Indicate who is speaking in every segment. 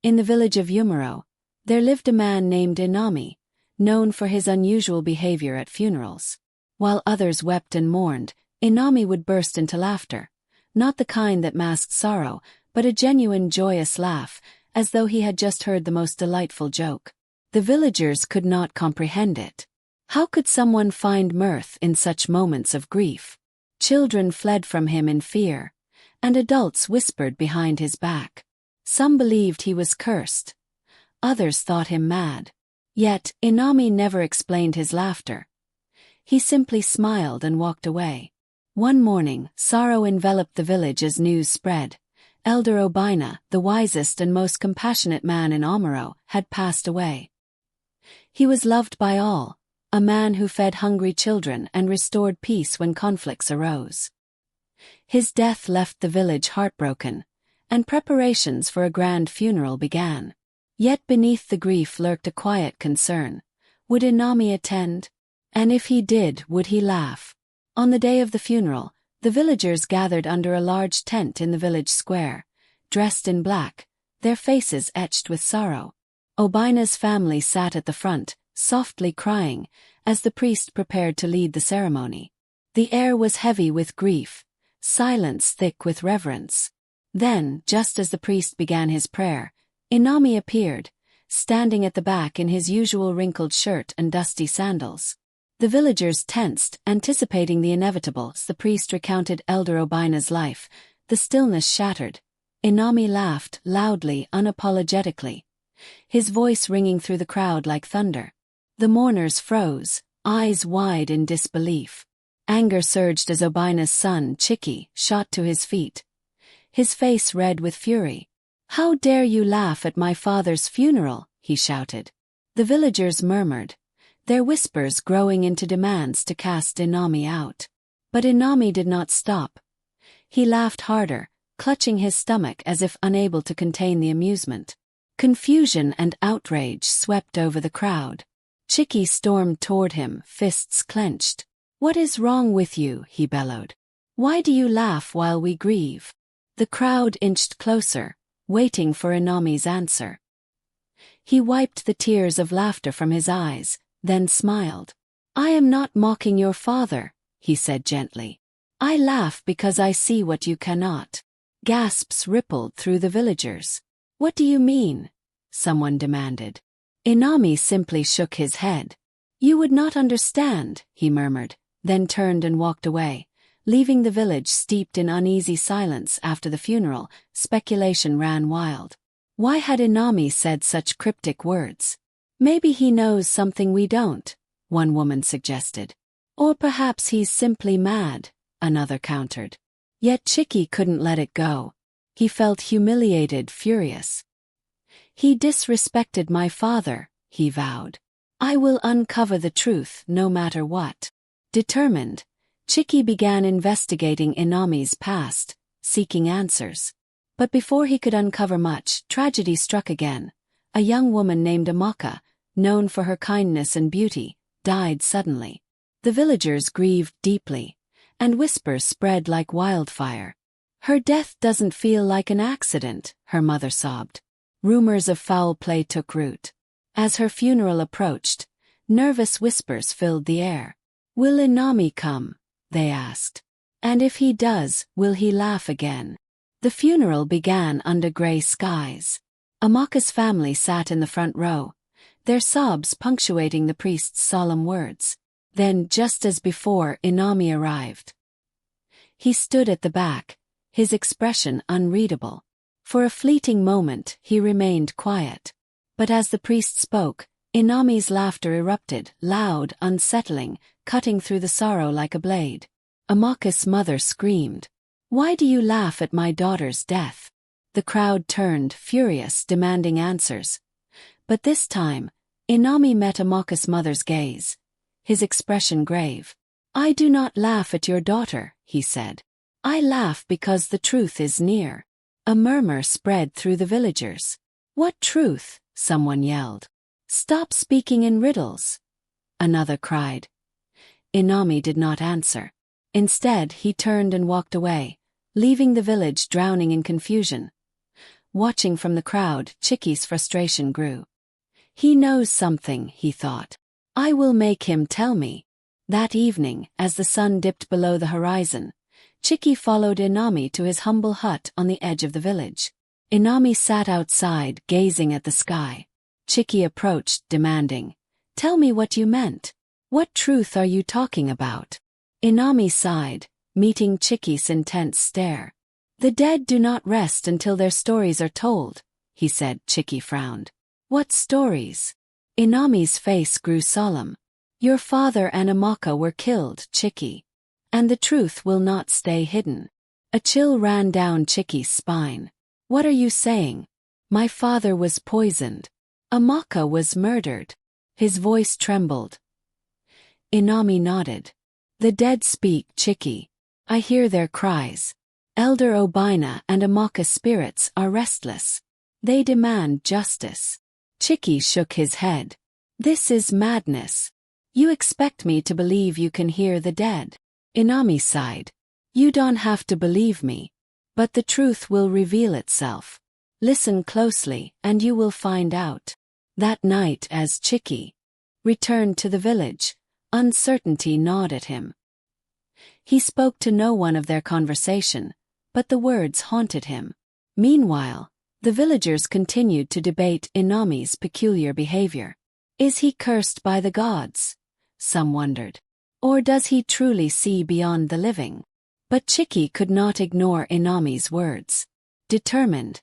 Speaker 1: In the village of Yumaro, there lived a man named Inami, known for his unusual behavior at funerals. While others wept and mourned, Inami would burst into laughter, not the kind that masked sorrow, but a genuine joyous laugh, as though he had just heard the most delightful joke. The villagers could not comprehend it. How could someone find mirth in such moments of grief? Children fled from him in fear, and adults whispered behind his back. Some believed he was cursed. Others thought him mad. Yet, Inami never explained his laughter. He simply smiled and walked away. One morning, sorrow enveloped the village as news spread. Elder Obinna, the wisest and most compassionate man in Amaro, had passed away. He was loved by all, a man who fed hungry children and restored peace when conflicts arose. His death left the village heartbroken, and preparations for a grand funeral began. Yet beneath the grief lurked a quiet concern. Would Inami attend? And if he did, would he laugh? On the day of the funeral, the villagers gathered under a large tent in the village square, dressed in black, their faces etched with sorrow. Obinna's family sat at the front, softly crying, as the priest prepared to lead the ceremony. The air was heavy with grief, silence thick with reverence. Then, just as the priest began his prayer, Inami appeared, standing at the back in his usual wrinkled shirt and dusty sandals. The villagers tensed, anticipating the inevitable. As the priest recounted Elder Obinna's life, the stillness shattered. Inami laughed, loudly, unapologetically, his voice ringing through the crowd like thunder. The mourners froze, eyes wide in disbelief. Anger surged as Obinna's son, Chiki, shot to his feet, his face red with fury. "How dare you laugh at my father's funeral?" he shouted. The villagers murmured, their whispers growing into demands to cast Inami out. But Inami did not stop. He laughed harder, clutching his stomach as if unable to contain the amusement. Confusion and outrage swept over the crowd. Chiki stormed toward him, fists clenched. "What is wrong with you?" he bellowed. "Why do you laugh while we grieve?" The crowd inched closer, waiting for Inami's answer. He wiped the tears of laughter from his eyes, then smiled. "I am not mocking your father," he said gently. "I laugh because I see what you cannot." Gasps rippled through the villagers. "What do you mean?" someone demanded. Inami simply shook his head. "You would not understand," he murmured, then turned and walked away, leaving the village steeped in uneasy silence. After the funeral, speculation ran wild. Why had Inami said such cryptic words? "Maybe he knows something we don't," one woman suggested. "Or perhaps he's simply mad," another countered. Yet Chiki couldn't let it go. He felt humiliated, furious. "He disrespected my father," he vowed. "I will uncover the truth no matter what." Determined, Chiki began investigating Inami's past, seeking answers. But before he could uncover much, tragedy struck again. A young woman named Amaka, known for her kindness and beauty, died suddenly. The villagers grieved deeply, and whispers spread like wildfire. "Her death doesn't feel like an accident," her mother sobbed. Rumors of foul play took root. As her funeral approached, nervous whispers filled the air. "Will Inami come?" they asked. "And if he does, will he laugh again?" The funeral began under gray skies. Amaka's family sat in the front row, their sobs punctuating the priest's solemn words. Then, just as before, Inami arrived. He stood at the back, his expression unreadable. For a fleeting moment, he remained quiet. But as the priest spoke, Inami's laughter erupted, loud, unsettling, cutting through the sorrow like a blade. Amaka's mother screamed, "Why do you laugh at my daughter's death?" The crowd turned, furious, demanding answers. But this time, Inami met Amaka's mother's gaze, his expression grave. "I do not laugh at your daughter," he said. "I laugh because the truth is near." A murmur spread through the villagers. "What truth?" someone yelled. "Stop speaking in riddles," another cried. Inami did not answer. Instead, he turned and walked away, leaving the village drowning in confusion. Watching from the crowd, Chicky's frustration grew. He knows something, he thought. I will make him tell me. That evening, as the sun dipped below the horizon, Chicky followed Inami to his humble hut on the edge of the village. Inami sat outside, gazing at the sky. Chicky approached, demanding, "Tell me what you meant. What truth are you talking about?" Inami sighed, meeting Chicky's intense stare. "The dead do not rest until their stories are told," he said. Chicky frowned. "What stories?" Inami's face grew solemn. "Your father and Amaka were killed, Chicky. And the truth will not stay hidden." A chill ran down Chicky's spine. "What are you saying?" "My father was poisoned. Amaka was murdered." His voice trembled. Inami nodded. "The dead speak, Chicky. I hear their cries. Elder Obinna and Amaka's spirits are restless. They demand justice." Chicky shook his head. "This is madness. You expect me to believe you can hear the dead?" Inami sighed. "You don't have to believe me. But the truth will reveal itself. Listen closely and you will find out." That night, as Chicky returned to the village, uncertainty gnawed at him. He spoke to no one of their conversation, but the words haunted him. Meanwhile, the villagers continued to debate Inami's peculiar behavior. Is he cursed by the gods? Some wondered. Or does he truly see beyond the living? But Chicky could not ignore Inami's words. Determined,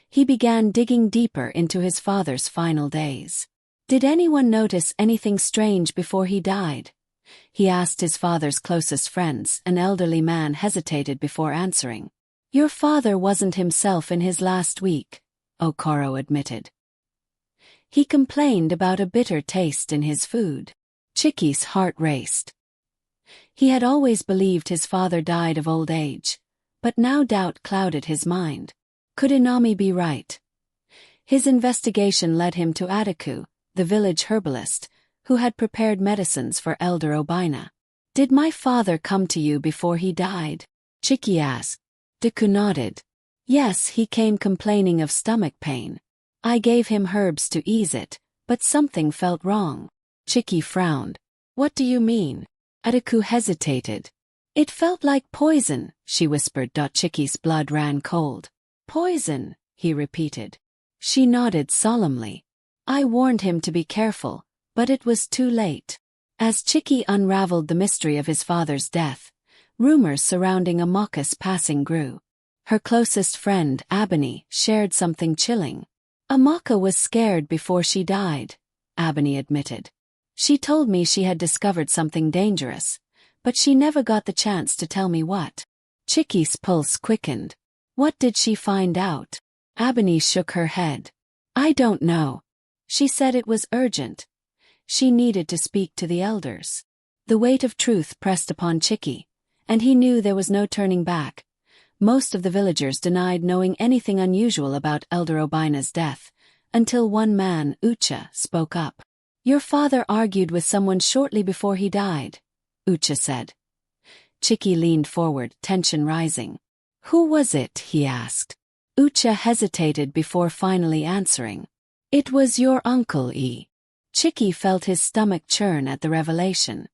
Speaker 1: he began digging deeper into his father's final days. Did anyone notice anything strange before he died? He asked his father's closest friends. An elderly man hesitated before answering. Your father wasn't himself in his last week, Okoro admitted. He complained about a bitter taste in his food. Chicky's heart raced. He had always believed his father died of old age, but now doubt clouded his mind. Could Inami be right? His investigation led him to Adaku, the village herbalist, who had prepared medicines for Elder Obinna. Did my father come to you before he died? Chicky asked. Deku nodded. Yes, he came complaining of stomach pain. I gave him herbs to ease it, but something felt wrong. Chicky frowned. What do you mean? Adaku hesitated. It felt like poison, she whispered. Chicky's blood ran cold. Poison, he repeated. She nodded solemnly. I warned him to be careful, but it was too late. As Chicky unraveled the mystery of his father's death, rumors surrounding Amaka's passing grew. Her closest friend, Abani, shared something chilling. Amaka was scared before she died, Abani admitted. She told me she had discovered something dangerous, but she never got the chance to tell me what. Chicky's pulse quickened. What did she find out? Abani shook her head. I don't know. She said it was urgent. She needed to speak to the elders. The weight of truth pressed upon Chicky, and he knew there was no turning back. Most of the villagers denied knowing anything unusual about Elder Obinna's death, until one man, Ucha, spoke up. Your father argued with someone shortly before he died, Ucha said. Chicky leaned forward, tension rising. Who was it? He asked. Ucha hesitated before finally answering. It was your uncle, E. Chicky felt his stomach churn at the revelation.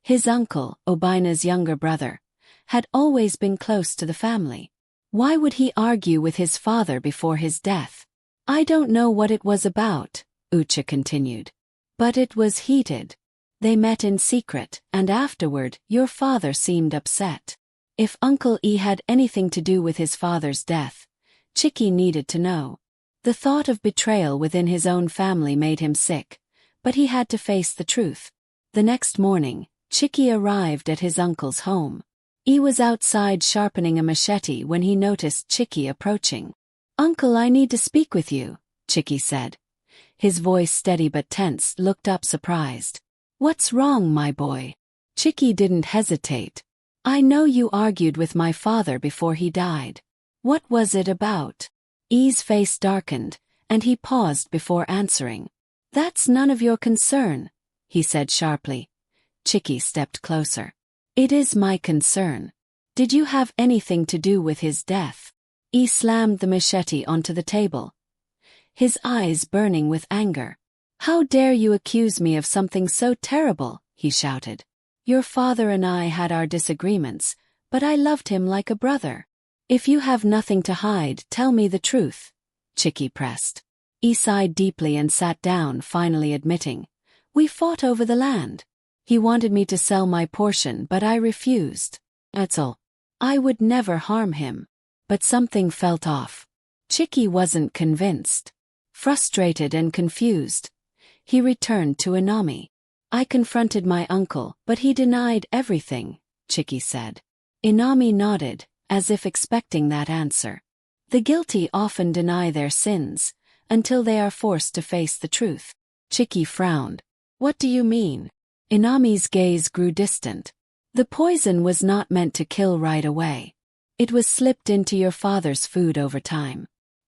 Speaker 1: His uncle, Obinna's younger brother, had always been close to the family. Why would he argue with his father before his death? I don't know what it was about, Ucha continued. But it was heated. They met in secret, and afterward, your father seemed upset. If Uncle E had anything to do with his father's death, Chicky needed to know. The thought of betrayal within his own family made him sick, but he had to face the truth. The next morning, Chicky arrived at his uncle's home. E was outside sharpening a machete when he noticed Chicky approaching. Uncle, I need to speak with you, Chicky said. His voice steady but tense, looked up surprised. What's wrong, my boy? Chicky didn't hesitate. I know you argued with my father before he died. What was it about? E's face darkened, and he paused before answering. That's none of your concern, he said sharply. Chicky stepped closer. It is my concern. Did you have anything to do with his death? He slammed the machete onto the table, his eyes burning with anger. "How dare you accuse me of something so terrible?" he shouted. "Your father and I had our disagreements, but I loved him like a brother. If you have nothing to hide, tell me the truth," Chicky pressed. He sighed deeply and sat down, finally admitting, "We fought over the land. He wanted me to sell my portion, but I refused. That's all. I would never harm him." But something felt off. Chicky wasn't convinced. Frustrated and confused, he returned to Inami. "I confronted my uncle, but he denied everything," Chicky said. Inami nodded, as if expecting that answer. The guilty often deny their sins, until they are forced to face the truth. Chicky frowned. "What do you mean?" Inami's gaze grew distant. "The poison was not meant to kill right away. It was slipped into your father's food over time.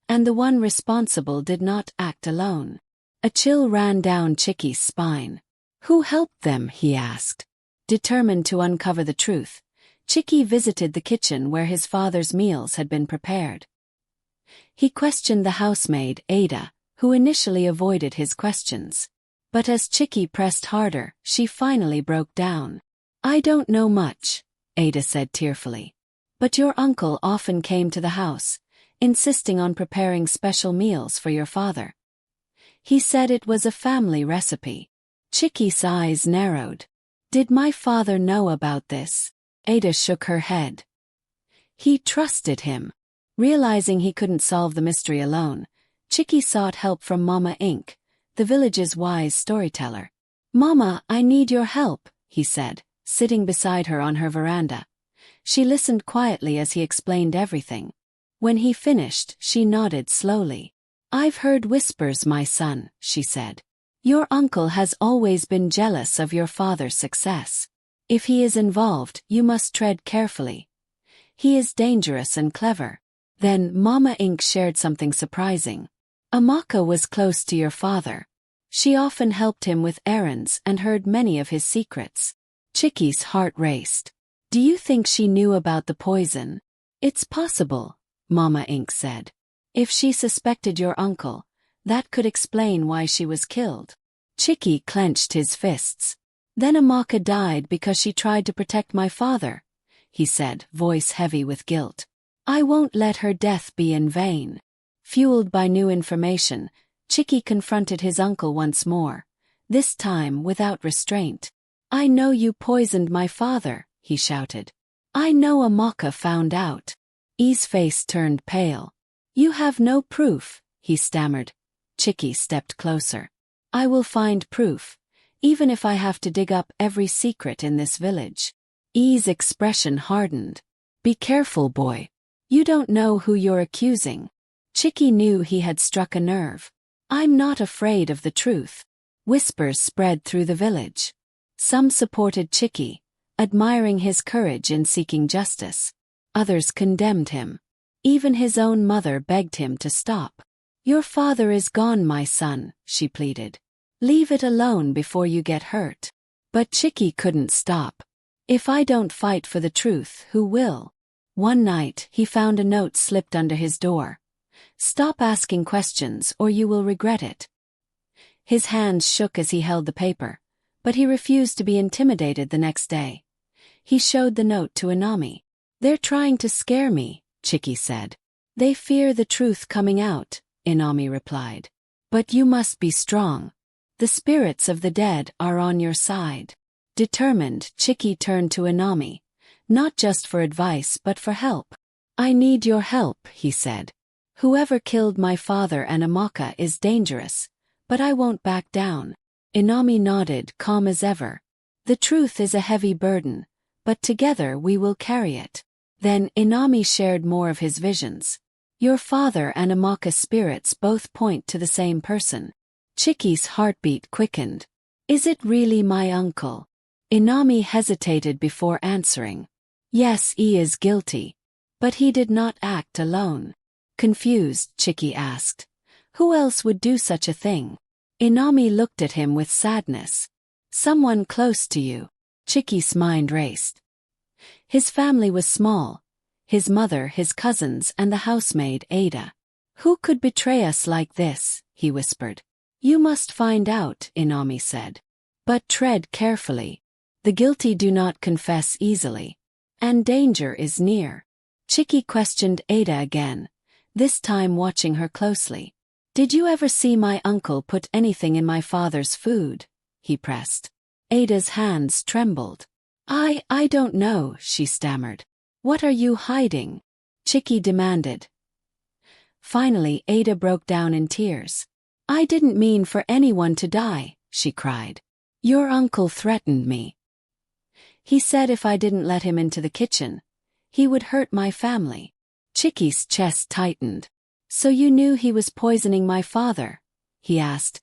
Speaker 1: And the one responsible did not act alone." A chill ran down Chicky's spine. "Who helped them?" he asked. Determined to uncover the truth, Chicky visited the kitchen where his father's meals had been prepared. He questioned the housemaid, Ada, who initially avoided his questions. But as Chicky pressed harder, she finally broke down. "I don't know much," Ada said tearfully. "But your uncle often came to the house, insisting on preparing special meals for your father. He said it was a family recipe." Chicky's eyes narrowed. "Did my father know about this?" Ada shook her head. "He trusted him." Realizing he couldn't solve the mystery alone, Chicky sought help from Mama Ink, the village's wise storyteller. "Mama, I need your help," he said, sitting beside her on her veranda. She listened quietly as he explained everything. When he finished, she nodded slowly. "I've heard whispers, my son," she said. "Your uncle has always been jealous of your father's success. If he is involved, you must tread carefully. He is dangerous and clever." Then Mama Ink shared something surprising. "Amaka was close to your father. She often helped him with errands and heard many of his secrets." Chicky's heart raced. "Do you think she knew about the poison?" "It's possible," Mama Ink said. "If she suspected your uncle, that could explain why she was killed." Chicky clenched his fists. "Then Amaka died because she tried to protect my father," he said, voice heavy with guilt. "I won't let her death be in vain." Fueled by new information, Chicky confronted his uncle once more, this time without restraint. "I know you poisoned my father," he shouted. "I know Amaka found out." E's face turned pale. "You have no proof," he stammered. Chicky stepped closer. "I will find proof, even if I have to dig up every secret in this village." E's expression hardened. "Be careful, boy. You don't know who you're accusing." Chicky knew he had struck a nerve. "I'm not afraid of the truth." Whispers spread through the village. Some supported Chicky, admiring his courage in seeking justice. Others condemned him. Even his own mother begged him to stop. "Your father is gone, my son," she pleaded. "Leave it alone before you get hurt." But Chicky couldn't stop. "If I don't fight for the truth, who will?" One night, he found a note slipped under his door. "Stop asking questions or you will regret it." His hands shook as he held the paper, but he refused to be intimidated the next day. He showed the note to Inami. "They're trying to scare me," Chicky said. "They fear the truth coming out," Inami replied. "But you must be strong. The spirits of the dead are on your side." Determined, Chicky turned to Inami, not just for advice but for help. "I need your help," he said. "Whoever killed my father and Amaka is dangerous, but I won't back down." Inami nodded, calm as ever. "The truth is a heavy burden, but together we will carry it." Then Inami shared more of his visions. "Your father and Amaka's spirits both point to the same person." Chicky's heartbeat quickened. "Is it really my uncle?" Inami hesitated before answering. "Yes, he is guilty. But he did not act alone." Confused, Chicky asked, "Who else would do such a thing?" Inami looked at him with sadness. "Someone close to you." Chicky's mind raced. His family was small. his mother, his cousins, and the housemaid Ada. "Who could betray us like this?" he whispered. "You must find out," Inami said. "But tread carefully. The guilty do not confess easily. And danger is near." Chiki questioned Ada again, this time watching her closely. "Did you ever see my uncle put anything in my father's food?" he pressed. Ada's hands trembled. I don't know," she stammered. "What are you hiding?" Chiki demanded. Finally, Ada broke down in tears. "I didn't mean for anyone to die," she cried. "Your uncle threatened me. He said if I didn't let him into the kitchen, he would hurt my family." Chiki's chest tightened. "So you knew he was poisoning my father?" he asked.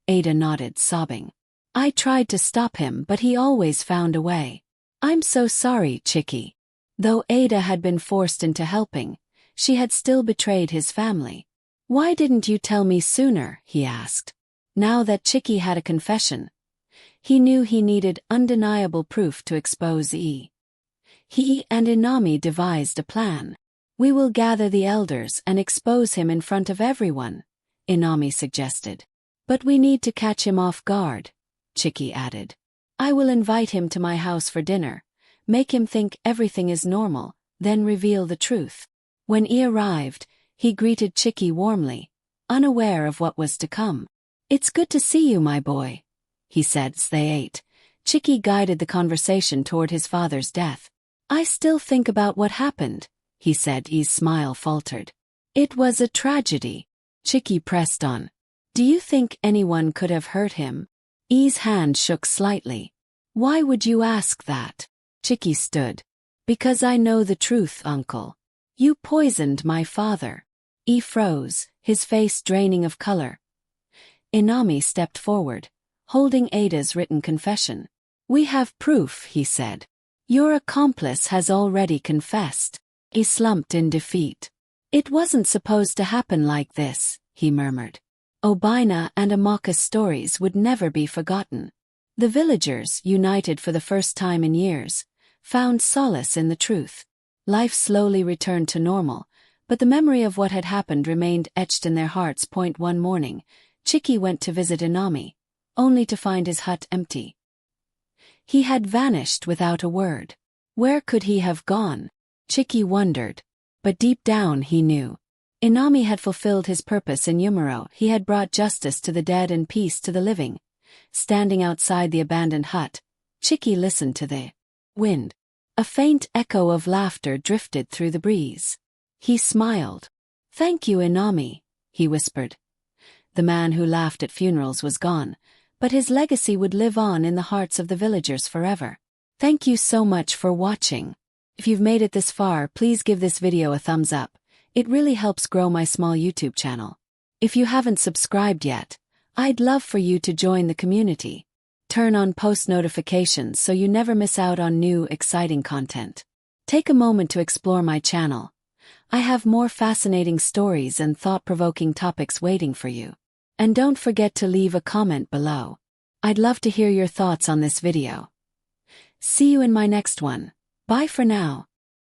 Speaker 1: Ada nodded, sobbing. "I tried to stop him, but he always found a way." "I'm so sorry, Chiki." Though Ada had been forced into helping, she had still betrayed his family. "Why didn't you tell me sooner?" he asked. Now that Chiki had a confession, he knew he needed undeniable proof to expose E. He and Inami devised a plan. "We will gather the elders and expose him in front of everyone," Inami suggested. "But we need to catch him off guard," Chiki added. "I will invite him to my house for dinner, make him think everything is normal, then reveal the truth." When E arrived, he greeted Chiki warmly, unaware of what was to come. "It's good to see you, my boy," he said as they ate. Chiki guided the conversation toward his father's death. "I still think about what happened," he said. E's smile faltered. "It was a tragedy." Chiki pressed on. "Do you think anyone could have hurt him?" E's hand shook slightly. "Why would you ask that?" Chiki stood. "Because I know the truth, uncle. You poisoned my father." E froze, his face draining of color. Inami stepped forward, holding Ada's written confession. "We have proof," he said. "Your accomplice has already confessed." E slumped in defeat. "It wasn't supposed to happen like this," he murmured. Obinna and Amaka's stories would never be forgotten. The villagers, united for the first time in years, found solace in the truth. Life slowly returned to normal, but the memory of what had happened remained etched in their hearts. One morning, Chiki went to visit Inami, only to find his hut empty. He had vanished without a word. Where could he have gone? Chiki wondered. But deep down he knew. Inami had fulfilled his purpose in Yumaro. He had brought justice to the dead and peace to the living. Standing outside the abandoned hut, Chiki listened to the wind. A faint echo of laughter drifted through the breeze. He smiled. "Thank you, Inami," he whispered. The man who laughed at funerals was gone, but his legacy would live on in the hearts of the villagers forever. Thank you so much for watching. If you've made it this far, please give this video a thumbs up. It really helps grow my small YouTube channel. If you haven't subscribed yet, I'd love for you to join the community. Turn on post notifications so you never miss out on new, exciting content. Take a moment to explore my channel. I have more fascinating stories and thought-provoking topics waiting for you. And don't forget to leave a comment below. I'd love to hear your thoughts on this video. See you in my next one. Bye for now.